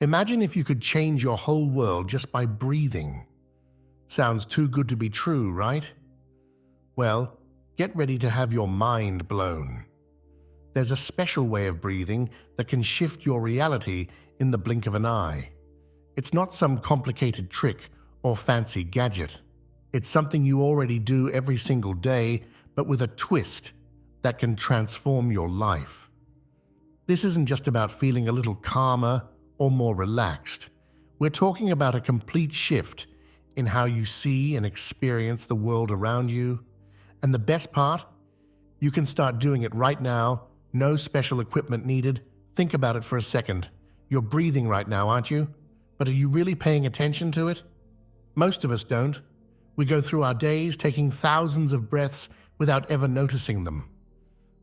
Imagine if you could change your whole world just by breathing. Sounds too good to be true, right? Well, get ready to have your mind blown. There's a special way of breathing that can shift your reality in the blink of an eye. It's not some complicated trick or fancy gadget. It's something you already do every single day, but with a twist that can transform your life. This isn't just about feeling a little calmer or more relaxed. We're talking about a complete shift in how you see and experience the world around you. And the best part? You can start doing it right now, no special equipment needed. Think about it for a second. You're breathing right now, aren't you? But are you really paying attention to it? Most of us don't. We go through our days taking thousands of breaths without ever noticing them.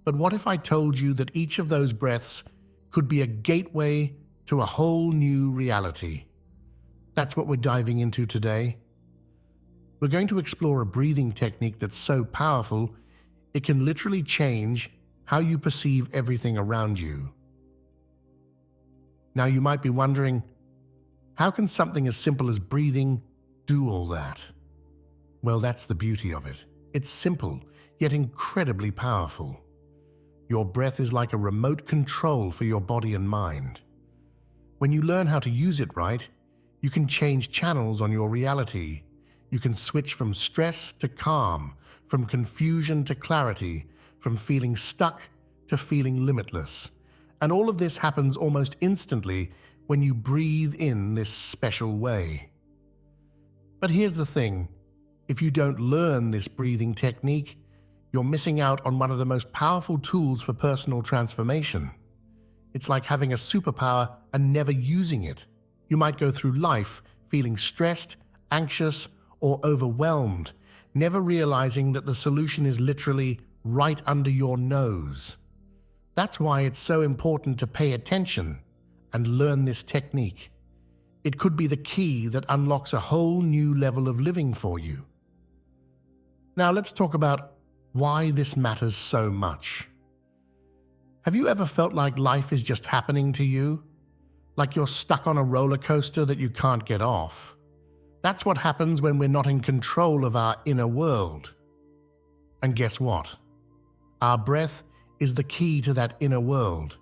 But what if I told you that each of those breaths could be a gateway to a whole new reality? That's what we're diving into today. We're going to explore a breathing technique that's so powerful, it can literally change how you perceive everything around you. Now you might be wondering, how can something as simple as breathing do all that? Well, that's the beauty of it. It's simple, yet incredibly powerful. Your breath is like a remote control for your body and mind. When you learn how to use it right, you can change channels on your reality. You can switch from stress to calm, from confusion to clarity, from feeling stuck to feeling limitless. And all of this happens almost instantly when you breathe in this special way. But here's the thing. If you don't learn this breathing technique, you're missing out on one of the most powerful tools for personal transformation. It's like having a superpower and never using it. You might go through life feeling stressed, anxious, or overwhelmed, never realizing that the solution is literally right under your nose. That's why it's so important to pay attention and learn this technique. It could be the key that unlocks a whole new level of living for you. Now let's talk about why this matters so much. Have you ever felt like life is just happening to you? Like you're stuck on a roller coaster that you can't get off? That's what happens when we're not in control of our inner world. And guess what? Our breath is the key to that inner world.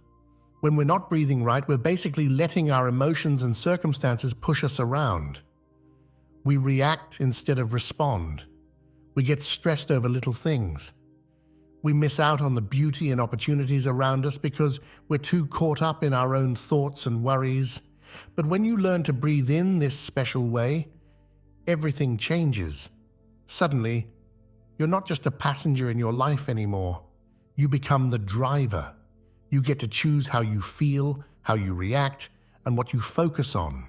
When we're not breathing right, we're basically letting our emotions and circumstances push us around. We react instead of respond. We get stressed over little things. We miss out on the beauty and opportunities around us because we're too caught up in our own thoughts and worries. But when you learn to breathe in this special way, everything changes. Suddenly, you're not just a passenger in your life anymore. You become the driver. You get to choose how you feel, how you react, and what you focus on.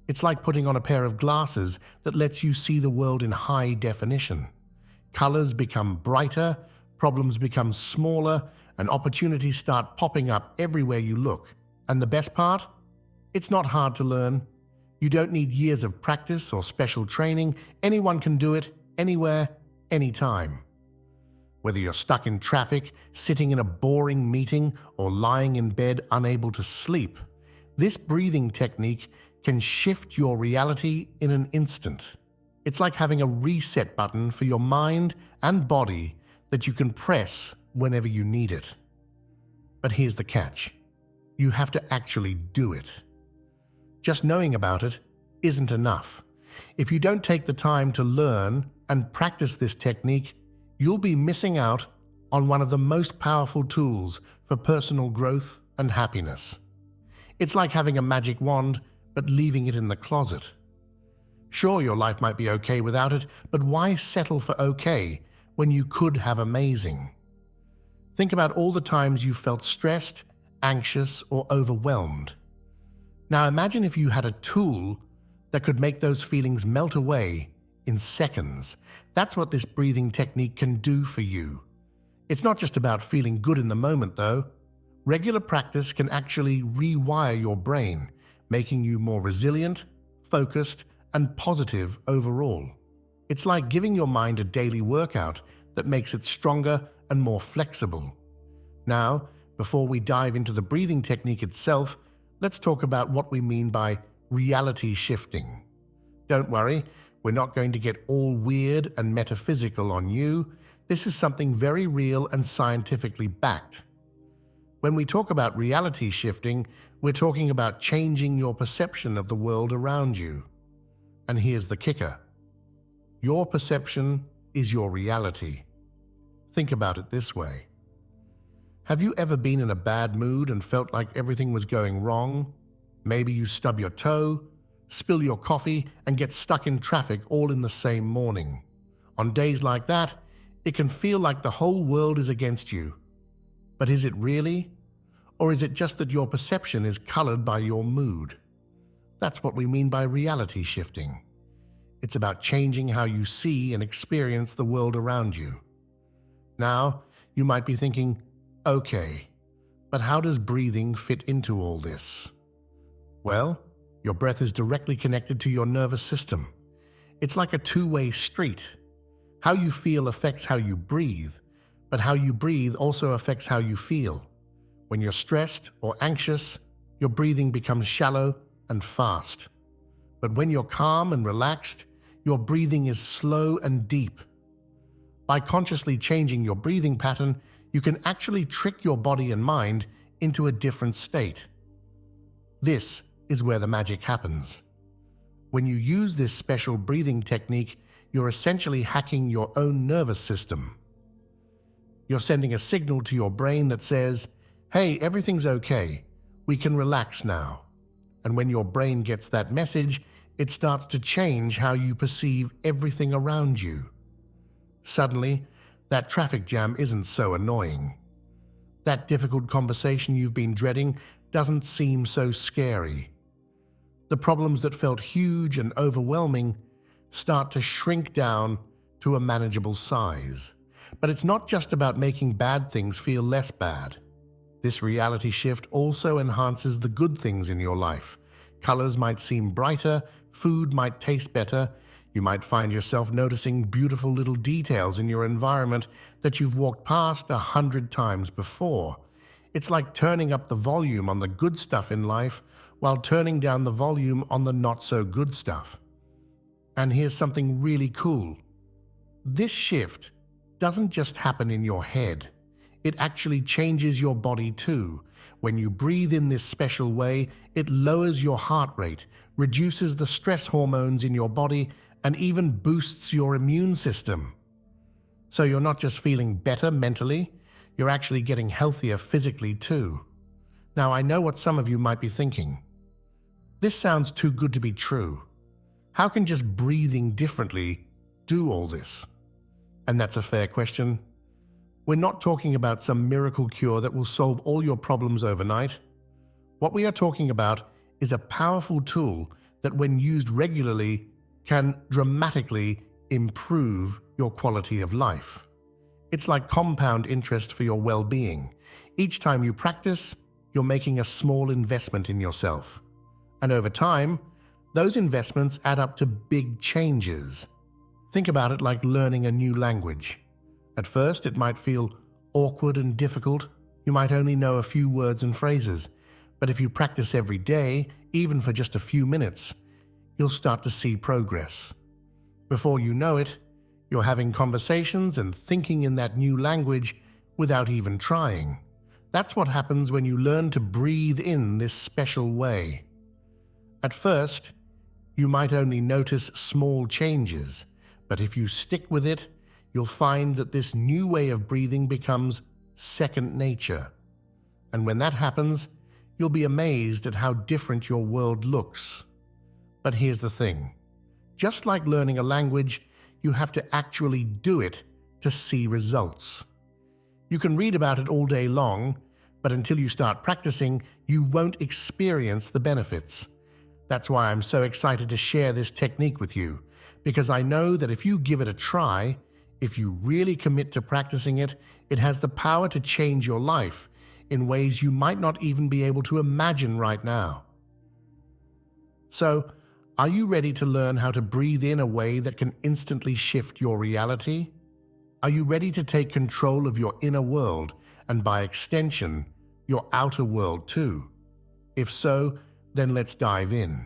It's like putting on a pair of glasses that lets you see the world in high definition. Colors become brighter, problems become smaller, and opportunities start popping up everywhere you look. And the best part? It's not hard to learn. You don't need years of practice or special training. Anyone can do it, anywhere, anytime. Whether you're stuck in traffic, sitting in a boring meeting, or lying in bed unable to sleep, this breathing technique can shift your reality in an instant. It's like having a reset button for your mind and body that you can press whenever you need it. But here's the catch. You have to actually do it. Just knowing about it isn't enough. If you don't take the time to learn and practice this technique, you'll be missing out on one of the most powerful tools for personal growth and happiness. It's like having a magic wand, but leaving it in the closet. Sure, your life might be okay without it, but why settle for okay when you could have amazing? Think about all the times you felt stressed, anxious, or overwhelmed. Now imagine if you had a tool that could make those feelings melt away in seconds. That's what this breathing technique can do for you. It's not just about feeling good in the moment, though. Regular practice can actually rewire your brain, making you more resilient, focused, and positive overall. It's like giving your mind a daily workout that makes it stronger and more flexible. Now, before we dive into the breathing technique itself, let's talk about what we mean by reality shifting. Don't worry, we're not going to get all weird and metaphysical on you. This is something very real and scientifically backed. When we talk about reality shifting, we're talking about changing your perception of the world around you. And here's the kicker. Your perception is your reality. Think about it this way. Have you ever been in a bad mood and felt like everything was going wrong? Maybe you stub your toe, spill your coffee, and get stuck in traffic all in the same morning. On days like that, it can feel like the whole world is against you. But is it really? Or is it just that your perception is colored by your mood? That's what we mean by reality shifting. It's about changing how you see and experience the world around you. Now, you might be thinking, okay, but how does breathing fit into all this? Well, your breath is directly connected to your nervous system. It's like a two-way street. How you feel affects how you breathe, but how you breathe also affects how you feel. When you're stressed or anxious, your breathing becomes shallow and fast. But when you're calm and relaxed, your breathing is slow and deep. By consciously changing your breathing pattern, you can actually trick your body and mind into a different state. This is where the magic happens. When you use this special breathing technique, you're essentially hacking your own nervous system. You're sending a signal to your brain that says, hey, everything's okay, we can relax now. And when your brain gets that message, it starts to change how you perceive everything around you. Suddenly, that traffic jam isn't so annoying. That difficult conversation you've been dreading doesn't seem so scary. The problems that felt huge and overwhelming start to shrink down to a manageable size. But it's not just about making bad things feel less bad. This reality shift also enhances the good things in your life. Colors might seem brighter, food might taste better, you might find yourself noticing beautiful little details in your environment that you've walked past 100 times before. It's like turning up the volume on the good stuff in life while turning down the volume on the not-so-good stuff. And here's something really cool. This shift doesn't just happen in your head. It actually changes your body too. When you breathe in this special way, it lowers your heart rate, reduces the stress hormones in your body, and even boosts your immune system. So you're not just feeling better mentally, you're actually getting healthier physically too. Now, I know what some of you might be thinking. This sounds too good to be true. How can just breathing differently do all this? And that's a fair question. We're not talking about some miracle cure that will solve all your problems overnight. What we are talking about is a powerful tool that, when used regularly, can dramatically improve your quality of life. It's like compound interest for your well-being. Each time you practice, you're making a small investment in yourself. And over time, those investments add up to big changes. Think about it like learning a new language. At first, it might feel awkward and difficult. You might only know a few words and phrases. But if you practice every day, even for just a few minutes, you'll start to see progress. Before you know it, you're having conversations and thinking in that new language without even trying. That's what happens when you learn to breathe in this special way. At first, you might only notice small changes, but if you stick with it, you'll find that this new way of breathing becomes second nature. And when that happens, you'll be amazed at how different your world looks. But here's the thing. Just like learning a language, you have to actually do it to see results. You can read about it all day long, but until you start practicing, you won't experience the benefits. That's why I'm so excited to share this technique with you, because I know that if you give it a try, if you really commit to practicing it, it has the power to change your life in ways you might not even be able to imagine right now. So, are you ready to learn how to breathe in a way that can instantly shift your reality? Are you ready to take control of your inner world and, by extension, your outer world too? If so, then let's dive in.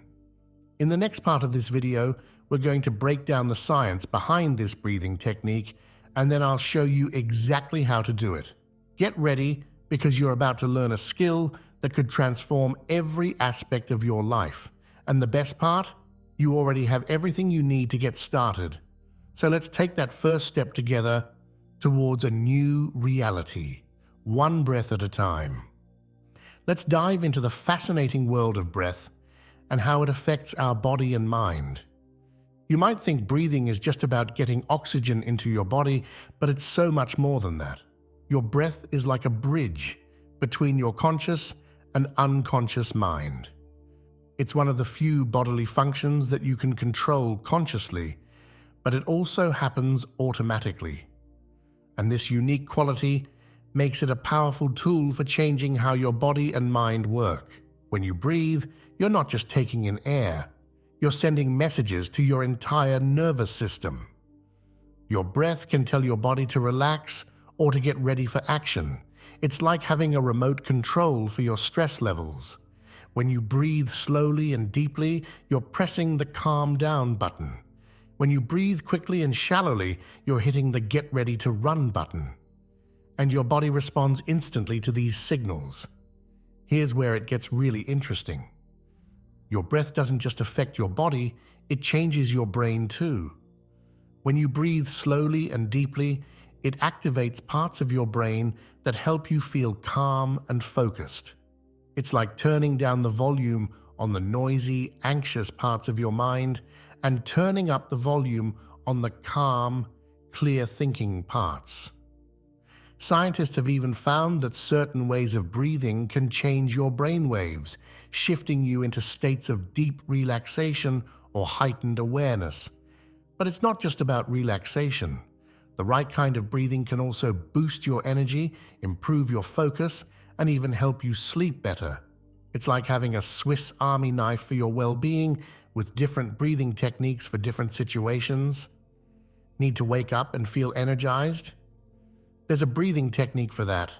In the next part of this video, we're going to break down the science behind this breathing technique, and then I'll show you exactly how to do it. Get ready, because you're about to learn a skill that could transform every aspect of your life. And the best part? You already have everything you need to get started. So let's take that first step together towards a new reality, one breath at a time. Let's dive into the fascinating world of breath and how it affects our body and mind. You might think breathing is just about getting oxygen into your body, but it's so much more than that. Your breath is like a bridge between your conscious and unconscious mind. It's one of the few bodily functions that you can control consciously, but it also happens automatically. And this unique quality makes it a powerful tool for changing how your body and mind work. When you breathe, you're not just taking in air, you're sending messages to your entire nervous system. Your breath can tell your body to relax or to get ready for action. It's like having a remote control for your stress levels. When you breathe slowly and deeply, you're pressing the calm down button. When you breathe quickly and shallowly, you're hitting the get ready to run button. And your body responds instantly to these signals. Here's where it gets really interesting. Your breath doesn't just affect your body, it changes your brain too. When you breathe slowly and deeply, it activates parts of your brain that help you feel calm and focused. It's like turning down the volume on the noisy, anxious parts of your mind and turning up the volume on the calm, clear thinking parts. Scientists have even found that certain ways of breathing can change your brain waves, shifting you into states of deep relaxation or heightened awareness. But it's not just about relaxation. The right kind of breathing can also boost your energy, improve your focus, and even help you sleep better. It's like having a Swiss Army knife for your well-being, with different breathing techniques for different situations. Need to wake up and feel energized? There's a breathing technique for that.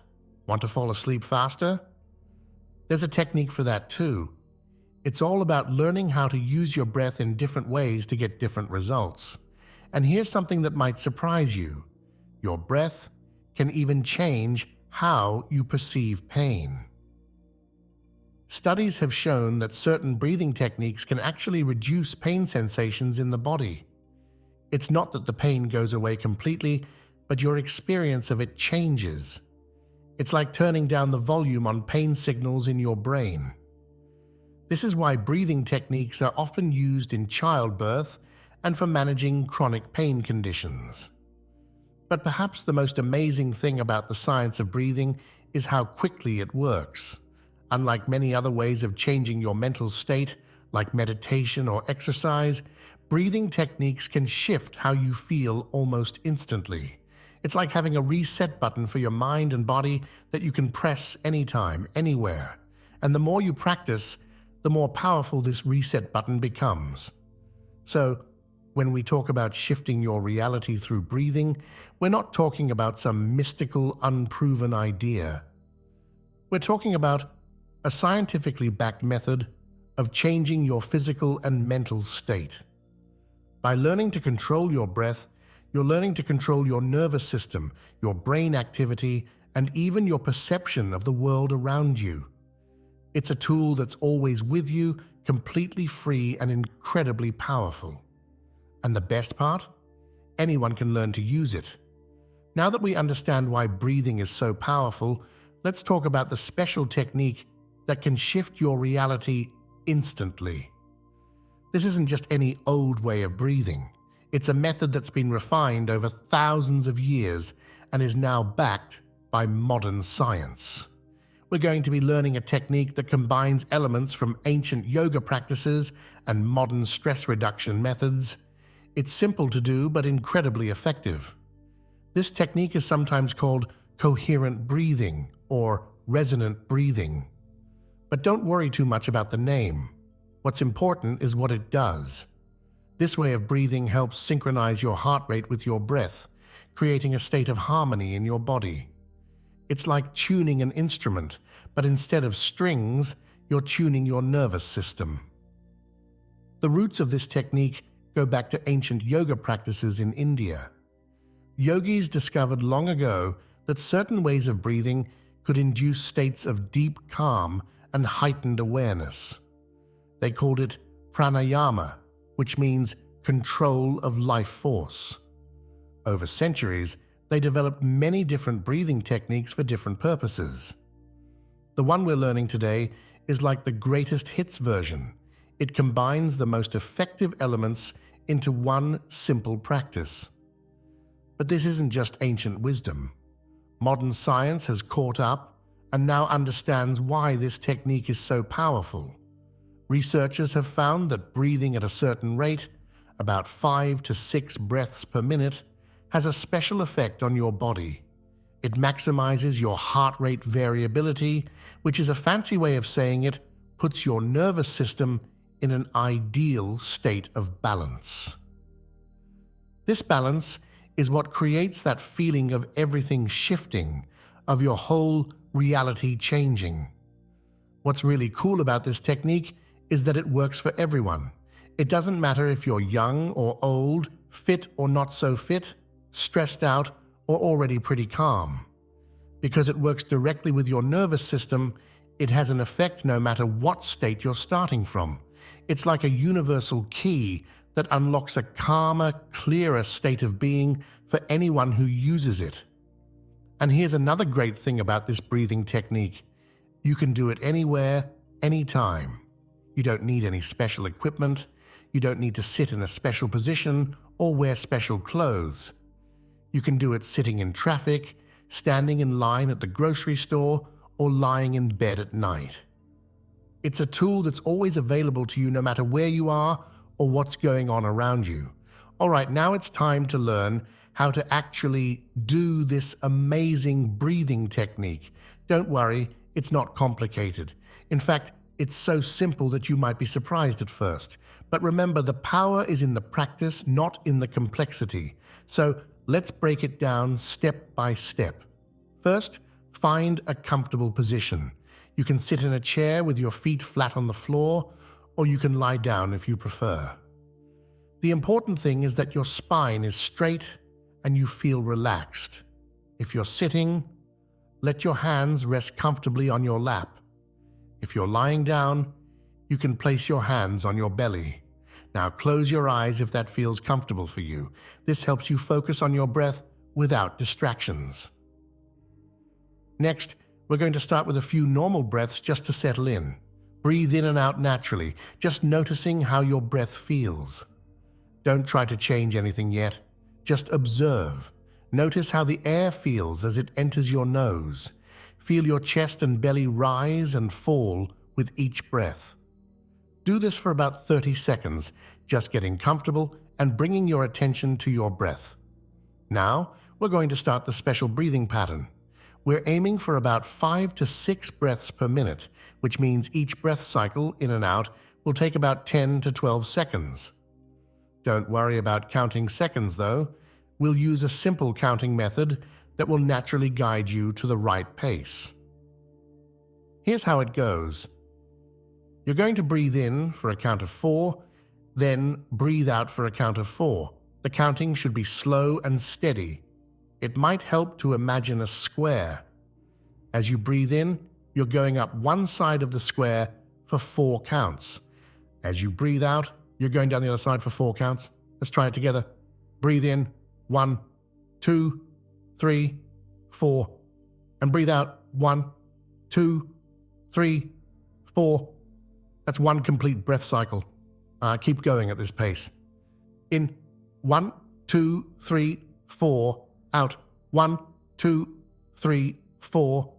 Want to fall asleep faster? There's a technique for that too. It's all about learning how to use your breath in different ways to get different results. And here's something that might surprise you. Your breath can even change how you perceive pain. Studies have shown that certain breathing techniques can actually reduce pain sensations in the body. It's not that the pain goes away completely, but your experience of it changes. It's like turning down the volume on pain signals in your brain. This is why breathing techniques are often used in childbirth and for managing chronic pain conditions. But perhaps the most amazing thing about the science of breathing is how quickly it works. Unlike many other ways of changing your mental state, like meditation or exercise, breathing techniques can shift how you feel almost instantly. It's like having a reset button for your mind and body that you can press anytime, anywhere. And the more you practice, the more powerful this reset button becomes. So, when we talk about shifting your reality through breathing, we're not talking about some mystical, unproven idea. We're talking about a scientifically backed method of changing your physical and mental state. By learning to control your breath, you're learning to control your nervous system, your brain activity, and even your perception of the world around you. It's a tool that's always with you, completely free and incredibly powerful. And the best part? Anyone can learn to use it. Now that we understand why breathing is so powerful, let's talk about the special technique that can shift your reality instantly. This isn't just any old way of breathing. It's a method that's been refined over thousands of years and is now backed by modern science. We're going to be learning a technique that combines elements from ancient yoga practices and modern stress reduction methods. It's simple to do, but incredibly effective. This technique is sometimes called coherent breathing or resonant breathing. But don't worry too much about the name. What's important is what it does. This way of breathing helps synchronize your heart rate with your breath, creating a state of harmony in your body. It's like tuning an instrument, but instead of strings, you're tuning your nervous system. The roots of this technique go back to ancient yoga practices in India. Yogis discovered long ago that certain ways of breathing could induce states of deep calm and heightened awareness. They called it pranayama, which means control of life force. Over centuries, they developed many different breathing techniques for different purposes. The one we're learning today is like the greatest hits version. It combines the most effective elements into one simple practice. But this isn't just ancient wisdom. Modern science has caught up and now understands why this technique is so powerful. Researchers have found that breathing at a certain rate, about 5 to 6 breaths per minute, has a special effect on your body. It maximizes your heart rate variability, which is a fancy way of saying it puts your nervous system in an ideal state of balance. This balance is what creates that feeling of everything shifting, of your whole reality changing. What's really cool about this technique is that it works for everyone. It doesn't matter if you're young or old, fit or not so fit, stressed out or already pretty calm. Because it works directly with your nervous system, it has an effect no matter what state you're starting from. It's like a universal key that unlocks a calmer, clearer state of being for anyone who uses it. And here's another great thing about this breathing technique. You can do it anywhere, anytime. You don't need any special equipment. You don't need to sit in a special position or wear special clothes. You can do it sitting in traffic, standing in line at the grocery store, or lying in bed at night. It's a tool that's always available to you no matter where you are or what's going on around you. All right, now it's time to learn how to actually do this amazing breathing technique. Don't worry, it's not complicated. In fact, it's so simple that you might be surprised at first. But remember, the power is in the practice, not in the complexity. So let's break it down step by step. First, find a comfortable position. You can sit in a chair with your feet flat on the floor, or you can lie down if you prefer. The important thing is that your spine is straight and you feel relaxed. If you're sitting, let your hands rest comfortably on your lap. If you're lying down, you can place your hands on your belly. Now close your eyes if that feels comfortable for you. This helps you focus on your breath without distractions. Next, we're going to start with a few normal breaths just to settle in. Breathe in and out naturally, just noticing how your breath feels. Don't try to change anything yet. Just observe. Notice how the air feels as it enters your nose. Feel your chest and belly rise and fall with each breath. Do this for about 30 seconds, just getting comfortable and bringing your attention to your breath. Now, we're going to start the special breathing pattern. We're aiming for about 5 to 6 breaths per minute, which means each breath cycle in and out will take about 10 to 12 seconds. Don't worry about counting seconds, though. We'll use a simple counting method that will naturally guide you to the right pace. Here's how it goes. You're going to breathe in for a count of 4, then breathe out for a count of 4. The counting should be slow and steady. It might help to imagine a square. As you breathe in, you're going up one side of the square for 4 counts. As you breathe out, you're going down the other side for 4 counts. Let's try it together. Breathe in, 1, 2, 3, 4. And breathe out, 1, 2, 3, 4. That's one complete breath cycle. Keep going at this pace. In, 1, 2, 3, 4. Out, 1, 2, 3, 4.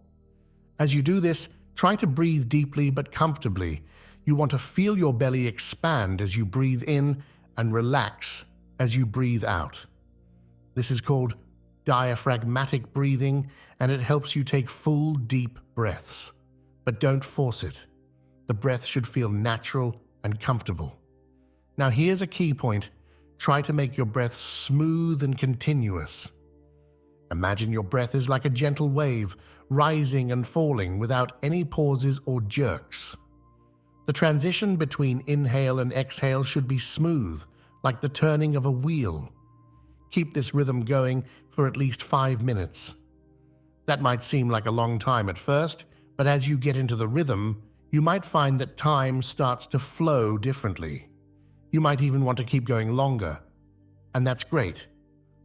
As you do this, try to breathe deeply but comfortably. You want to feel your belly expand as you breathe in and relax as you breathe out. This is called diaphragmatic breathing, and it helps you take full, deep breaths. But don't force it. The breath should feel natural and comfortable. Now here's a key point. Try to make your breath smooth and continuous. Imagine your breath is like a gentle wave, rising and falling without any pauses or jerks. The transition between inhale and exhale should be smooth, like the turning of a wheel. Keep this rhythm going for at least 5 minutes. That might seem like a long time at first, but as you get into the rhythm, you might find that time starts to flow differently. You might even want to keep going longer, and that's great.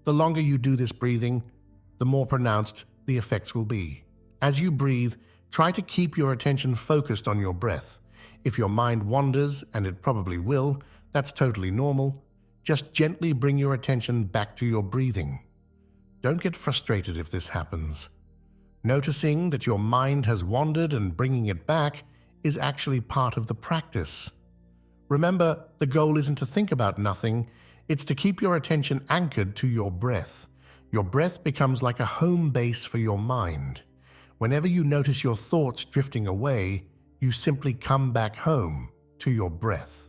The longer you do this breathing, the more pronounced the effects will be. As you breathe, try to keep your attention focused on your breath. If your mind wanders, and it probably will, that's totally normal. Just gently bring your attention back to your breathing. Don't get frustrated if this happens. Noticing that your mind has wandered and bringing it back is actually part of the practice. Remember, the goal isn't to think about nothing, it's to keep your attention anchored to your breath. Your breath becomes like a home base for your mind. Whenever you notice your thoughts drifting away, you simply come back home to your breath.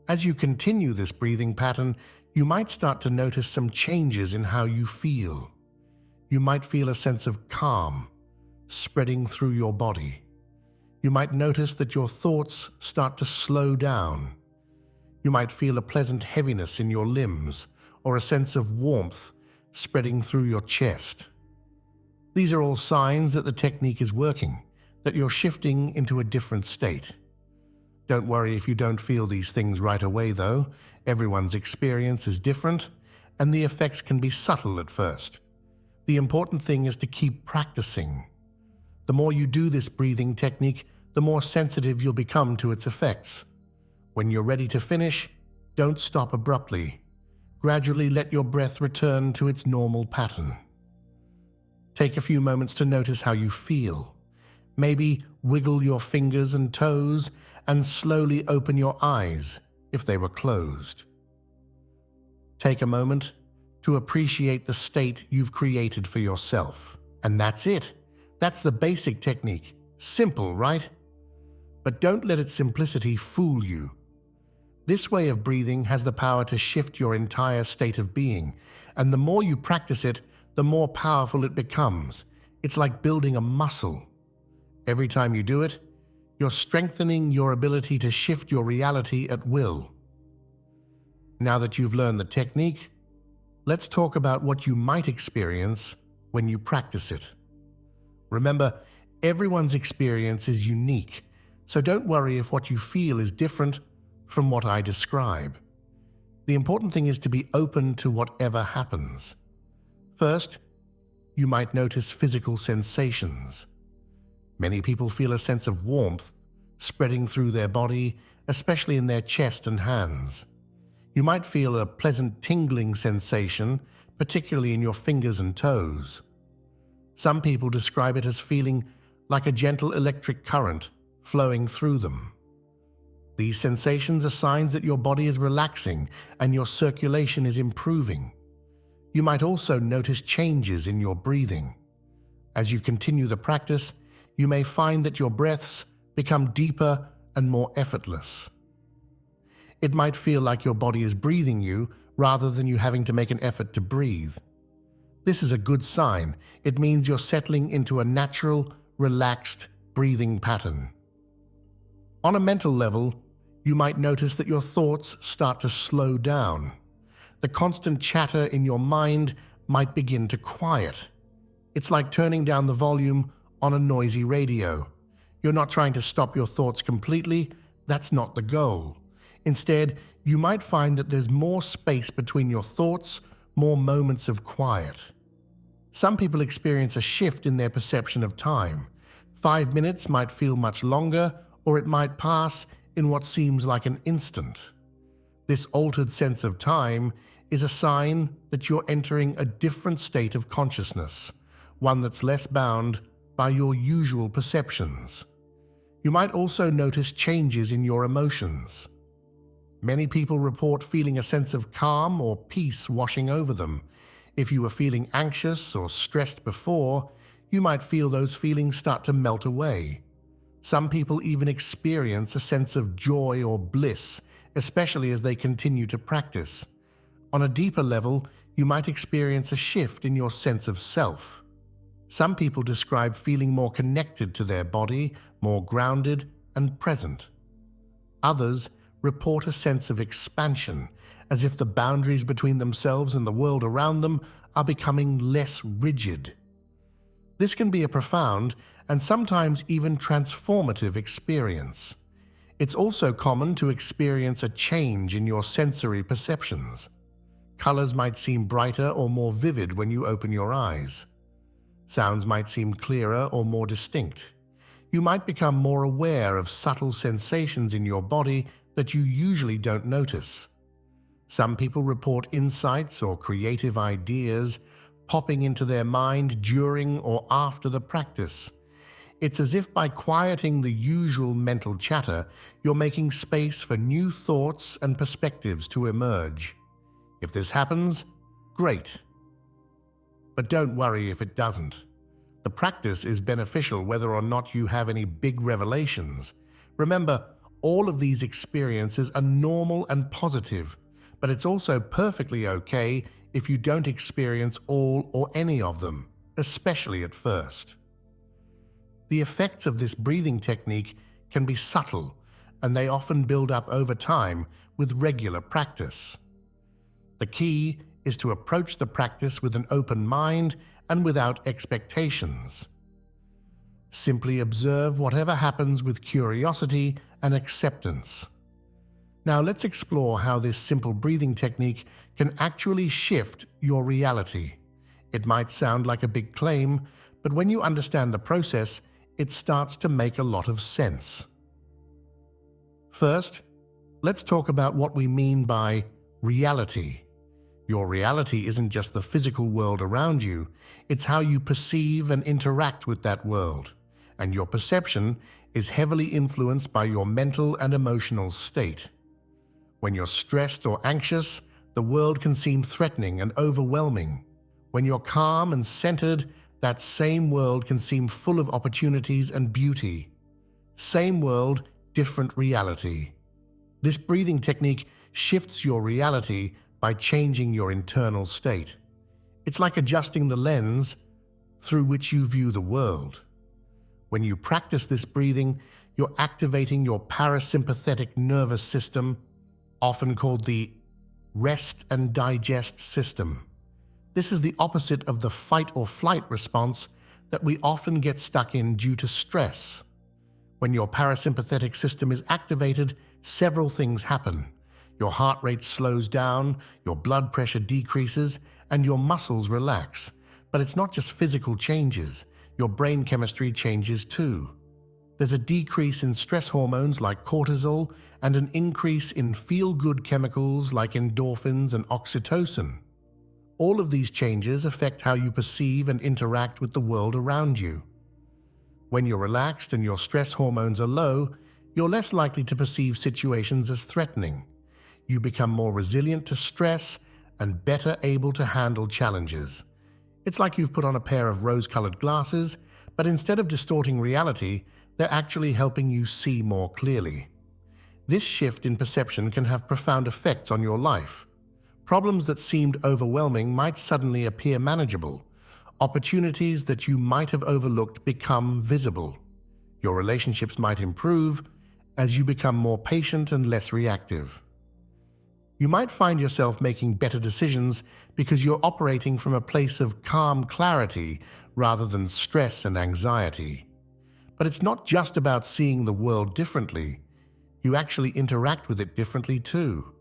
As you continue this breathing pattern, you might start to notice some changes in how you feel. You might feel a sense of calm spreading through your body. You might notice that your thoughts start to slow down. You might feel a pleasant heaviness in your limbs or a sense of warmth spreading through your chest. These are all signs that the technique is working, that you're shifting into a different state. Don't worry if you don't feel these things right away, though. Everyone's experience is different, and the effects can be subtle at first. The important thing is to keep practicing. The more you do this breathing technique, the more sensitive you'll become to its effects. When you're ready to finish, don't stop abruptly. Gradually let your breath return to its normal pattern. Take a few moments to notice how you feel. Maybe wiggle your fingers and toes and slowly open your eyes if they were closed. Take a moment to appreciate the state you've created for yourself. And that's it. That's the basic technique. Simple, right? But don't let its simplicity fool you. This way of breathing has the power to shift your entire state of being, and the more you practice it, the more powerful it becomes. It's like building a muscle. Every time you do it, you're strengthening your ability to shift your reality at will. Now that you've learned the technique, let's talk about what you might experience when you practice it. Remember, everyone's experience is unique, so don't worry if what you feel is different from what I describe. The important thing is to be open to whatever happens. First, you might notice physical sensations. Many people feel a sense of warmth spreading through their body, especially in their chest and hands. You might feel a pleasant tingling sensation, particularly in your fingers and toes. Some people describe it as feeling like a gentle electric current flowing through them. These sensations are signs that your body is relaxing and your circulation is improving. You might also notice changes in your breathing. As you continue the practice, you may find that your breaths become deeper and more effortless. It might feel like your body is breathing you rather than you having to make an effort to breathe. This is a good sign. It means you're settling into a natural, relaxed breathing pattern. On a mental level, you might notice that your thoughts start to slow down. The constant chatter in your mind might begin to quiet. It's like turning down the volume on a noisy radio. You're not trying to stop your thoughts completely. That's not the goal. Instead, you might find that there's more space between your thoughts, more moments of quiet. Some people experience a shift in their perception of time. 5 minutes might feel much longer, or it might pass in what seems like an instant. This altered sense of time is a sign that you're entering a different state of consciousness, one that's less bound by your usual perceptions. You might also notice changes in your emotions. Many people report feeling a sense of calm or peace washing over them. If you were feeling anxious or stressed before, you might feel those feelings start to melt away. Some people even experience a sense of joy or bliss, especially as they continue to practice. On a deeper level, you might experience a shift in your sense of self. Some people describe feeling more connected to their body, more grounded, and present. Others report a sense of expansion, as if the boundaries between themselves and the world around them are becoming less rigid. This can be a profound and sometimes even transformative experience. It's also common to experience a change in your sensory perceptions. Colors might seem brighter or more vivid when you open your eyes. Sounds might seem clearer or more distinct. You might become more aware of subtle sensations in your body that you usually don't notice. Some people report insights or creative ideas popping into their mind during or after the practice. It's as if by quieting the usual mental chatter, you're making space for new thoughts and perspectives to emerge. If this happens, great. But don't worry if it doesn't. The practice is beneficial whether or not you have any big revelations. Remember, all of these experiences are normal and positive, but it's also perfectly okay if you don't experience all or any of them, especially at first. The effects of this breathing technique can be subtle, and they often build up over time with regular practice. The key is to approach the practice with an open mind and without expectations. Simply observe whatever happens with curiosity and acceptance. Now let's explore how this simple breathing technique can actually shift your reality. It might sound like a big claim, but when you understand the process, it starts to make a lot of sense. First, let's talk about what we mean by reality. Your reality isn't just the physical world around you, it's how you perceive and interact with that world, and your perception is heavily influenced by your mental and emotional state. When you're stressed or anxious, the world can seem threatening and overwhelming. When you're calm and centered, that same world can seem full of opportunities and beauty. Same world, different reality. This breathing technique shifts your reality by changing your internal state. It's like adjusting the lens through which you view the world. When you practice this breathing, you're activating your parasympathetic nervous system, often called the rest and digest system. This is the opposite of the fight or flight response that we often get stuck in due to stress. When your parasympathetic system is activated, several things happen. Your heart rate slows down, your blood pressure decreases, and your muscles relax. But it's not just physical changes. Your brain chemistry changes too. There's a decrease in stress hormones like cortisol and an increase in feel-good chemicals like endorphins and oxytocin. All of these changes affect how you perceive and interact with the world around you. When you're relaxed and your stress hormones are low, you're less likely to perceive situations as threatening. You become more resilient to stress and better able to handle challenges. It's like you've put on a pair of rose-colored glasses, but instead of distorting reality, they're actually helping you see more clearly. This shift in perception can have profound effects on your life. Problems that seemed overwhelming might suddenly appear manageable. Opportunities that you might have overlooked become visible. Your relationships might improve as you become more patient and less reactive. You might find yourself making better decisions because you're operating from a place of calm clarity rather than stress and anxiety. But it's not just about seeing the world differently. You actually interact with it differently too.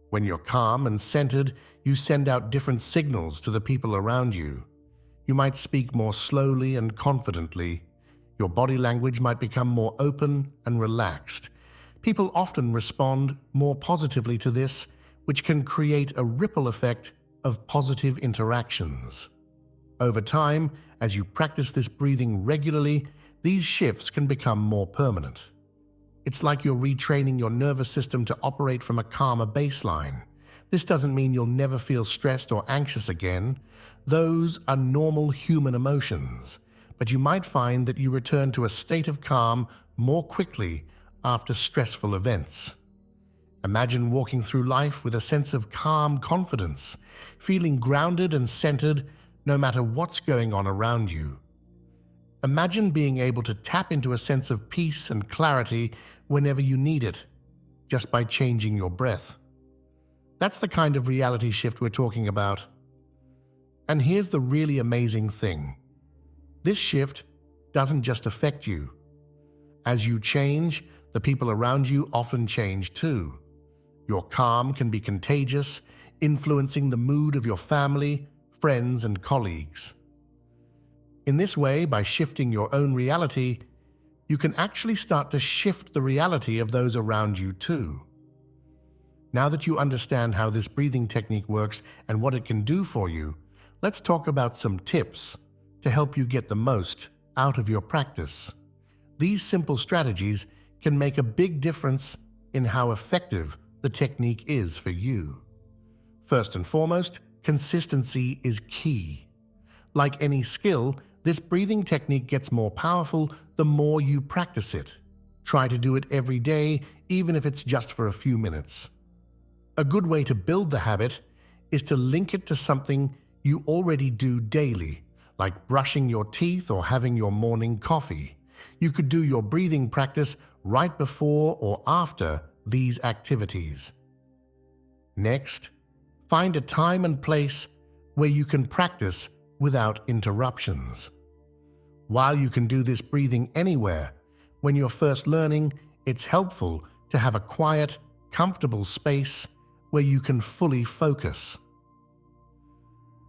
When you're calm and centered, you send out different signals to the people around you. You might speak more slowly and confidently. Your body language might become more open and relaxed. People often respond more positively to this, which can create a ripple effect of positive interactions. Over time, as you practice this breathing regularly, these shifts can become more permanent. It's like you're retraining your nervous system to operate from a calmer baseline. This doesn't mean you'll never feel stressed or anxious again. Those are normal human emotions, but you might find that you return to a state of calm more quickly after stressful events. Imagine walking through life with a sense of calm confidence, feeling grounded and centered no matter what's going on around you. Imagine being able to tap into a sense of peace and clarity whenever you need it, just by changing your breath. That's the kind of reality shift we're talking about. And here's the really amazing thing. This shift doesn't just affect you. As you change, the people around you often change too. Your calm can be contagious, influencing the mood of your family, friends, and colleagues. In this way, by shifting your own reality, you can actually start to shift the reality of those around you too. Now that you understand how this breathing technique works and what it can do for you, let's talk about some tips to help you get the most out of your practice. These simple strategies can make a big difference in how effective the technique is for you. First and foremost, consistency is key. Like any skill, this breathing technique gets more powerful the more you practice it. Try to do it every day, even if it's just for a few minutes. A good way to build the habit is to link it to something you already do daily, like brushing your teeth or having your morning coffee. You could do your breathing practice right before or after these activities. Next, find a time and place where you can practice without interruptions. While you can do this breathing anywhere, when you're first learning, it's helpful to have a quiet, comfortable space where you can fully focus.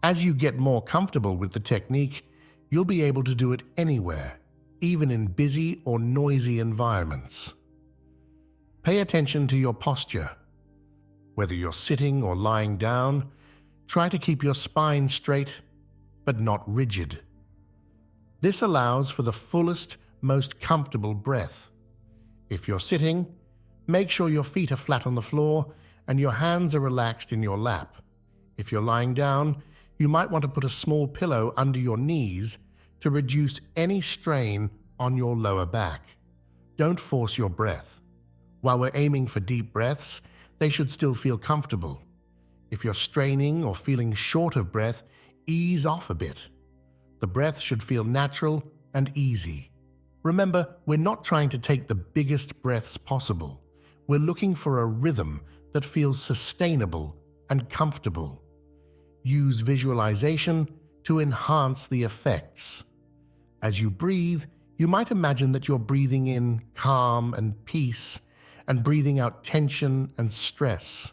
As you get more comfortable with the technique, you'll be able to do it anywhere, even in busy or noisy environments. Pay attention to your posture. Whether you're sitting or lying down, try to keep your spine straight, but not rigid. This allows for the fullest, most comfortable breath. If you're sitting, make sure your feet are flat on the floor and your hands are relaxed in your lap. If you're lying down, you might want to put a small pillow under your knees to reduce any strain on your lower back. Don't force your breath. While we're aiming for deep breaths, they should still feel comfortable. If you're straining or feeling short of breath, ease off a bit. The breath should feel natural and easy. Remember, we're not trying to take the biggest breaths possible. We're looking for a rhythm that feels sustainable and comfortable. Use visualization to enhance the effects. As you breathe, you might imagine that you're breathing in calm and peace and breathing out tension and stress.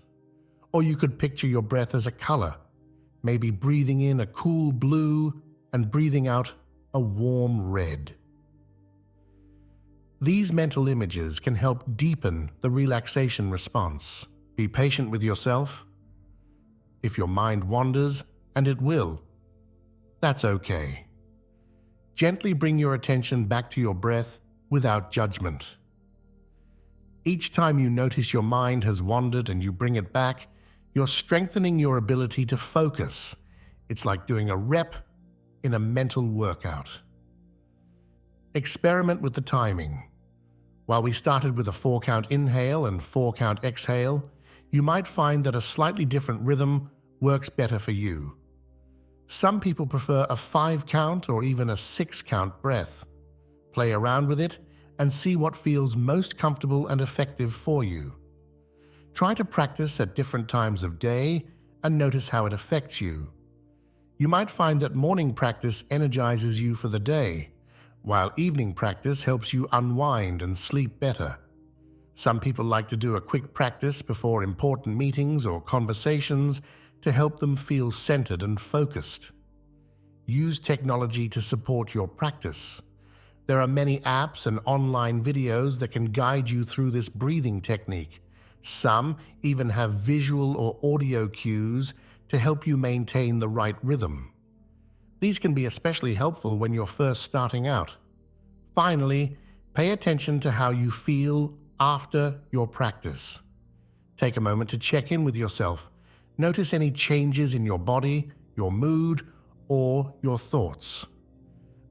Or you could picture your breath as a color, maybe breathing in a cool blue and breathing out a warm red. These mental images can help deepen the relaxation response. Be patient with yourself. If your mind wanders, and it will, that's okay. Gently bring your attention back to your breath without judgment. Each time you notice your mind has wandered and you bring it back, you're strengthening your ability to focus. It's like doing a rep in a mental workout. Experiment with the timing. While we started with a 4-count inhale and 4-count exhale, you might find that a slightly different rhythm works better for you. Some people prefer a 5-count or even a 6-count breath. Play around with it and see what feels most comfortable and effective for you. Try to practice at different times of day and notice how it affects you. You might find that morning practice energizes you for the day, while evening practice helps you unwind and sleep better. Some people like to do a quick practice before important meetings or conversations to help them feel centered and focused. Use technology to support your practice. There are many apps and online videos that can guide you through this breathing technique. Some even have visual or audio cues to help you maintain the right rhythm. These can be especially helpful when you're first starting out. Finally, pay attention to how you feel after your practice. Take a moment to check in with yourself. Notice any changes in your body, your mood, or your thoughts.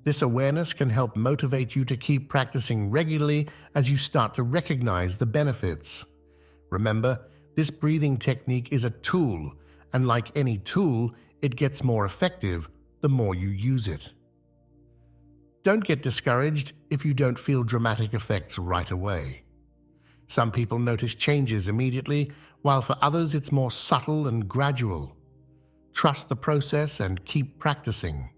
This awareness can help motivate you to keep practicing regularly as you start to recognize the benefits. Remember, this breathing technique is a tool, and like any tool, it gets more effective the more you use it. Don't get discouraged if you don't feel dramatic effects right away. Some people notice changes immediately, while for others it's more subtle and gradual. Trust the process and keep practicing.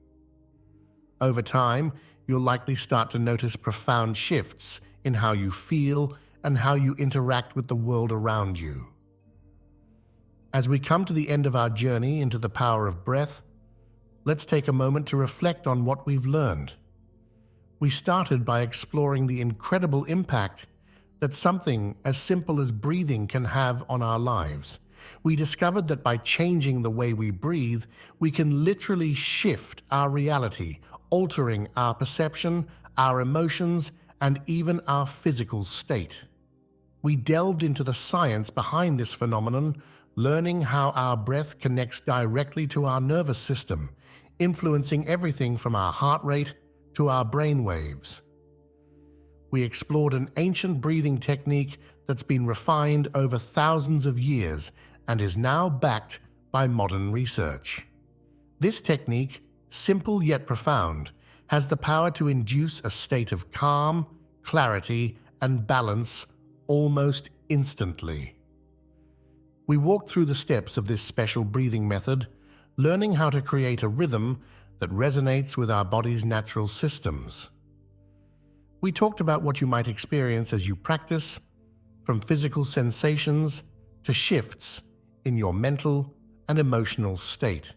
Over time, you'll likely start to notice profound shifts in how you feel and how you interact with the world around you. As we come to the end of our journey into the power of breath, let's take a moment to reflect on what we've learned. We started by exploring the incredible impact that something as simple as breathing can have on our lives. We discovered that by changing the way we breathe, we can literally shift our reality, altering our perception, our emotions, and even our physical state. We delved into the science behind this phenomenon, learning how our breath connects directly to our nervous system, influencing everything from our heart rate to our brain waves. We explored an ancient breathing technique that's been refined over thousands of years and is now backed by modern research. This technique, simple yet profound, has the power to induce a state of calm, clarity, and balance almost instantly. We walked through the steps of this special breathing method, learning how to create a rhythm that resonates with our body's natural systems. We talked about what you might experience as you practice, from physical sensations to shifts in your mental and emotional state.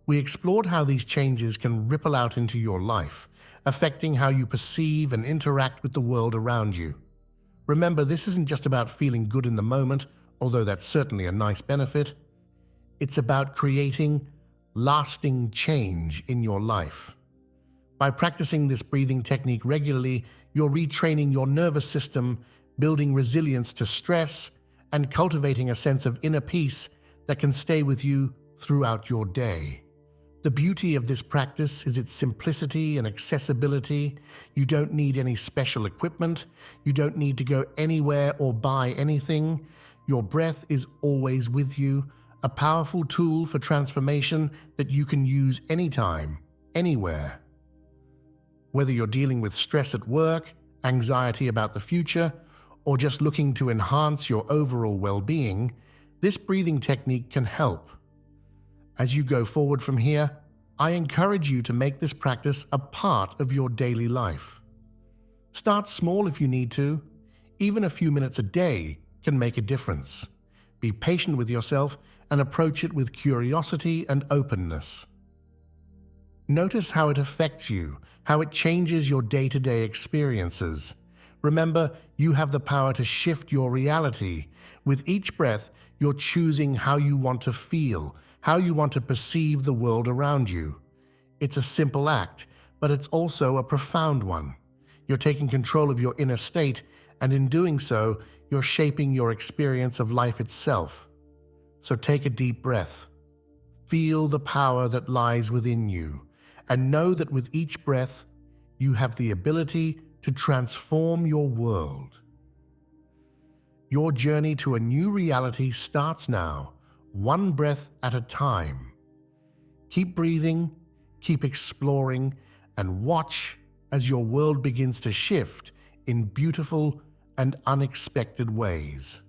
We explored how these changes can ripple out into your life, affecting how you perceive and interact with the world around you. Remember, this isn't just about feeling good in the moment, although that's certainly a nice benefit. It's about creating lasting change in your life. By practicing this breathing technique regularly, you're retraining your nervous system, building resilience to stress, and cultivating a sense of inner peace that can stay with you throughout your day. The beauty of this practice is its simplicity and accessibility. You don't need any special equipment. You don't need to go anywhere or buy anything. Your breath is always with you, a powerful tool for transformation that you can use anytime, anywhere. Whether you're dealing with stress at work, anxiety about the future, or just looking to enhance your overall well-being, this breathing technique can help. As you go forward from here, I encourage you to make this practice a part of your daily life. Start small if you need to. Even a few minutes a day can make a difference. Be patient with yourself and approach it with curiosity and openness. Notice how it affects you, how it changes your day-to-day experiences. Remember, you have the power to shift your reality. With each breath, you're choosing how you want to feel, how you want to perceive the world around you. It's a simple act, but it's also a profound one. You're taking control of your inner state, and in doing so, you're shaping your experience of life itself. So take a deep breath. Feel the power that lies within you, and know that with each breath, you have the ability to transform your world. Your journey to a new reality starts now, one breath at a time. Keep breathing, keep exploring, and watch as your world begins to shift in beautiful and unexpected ways.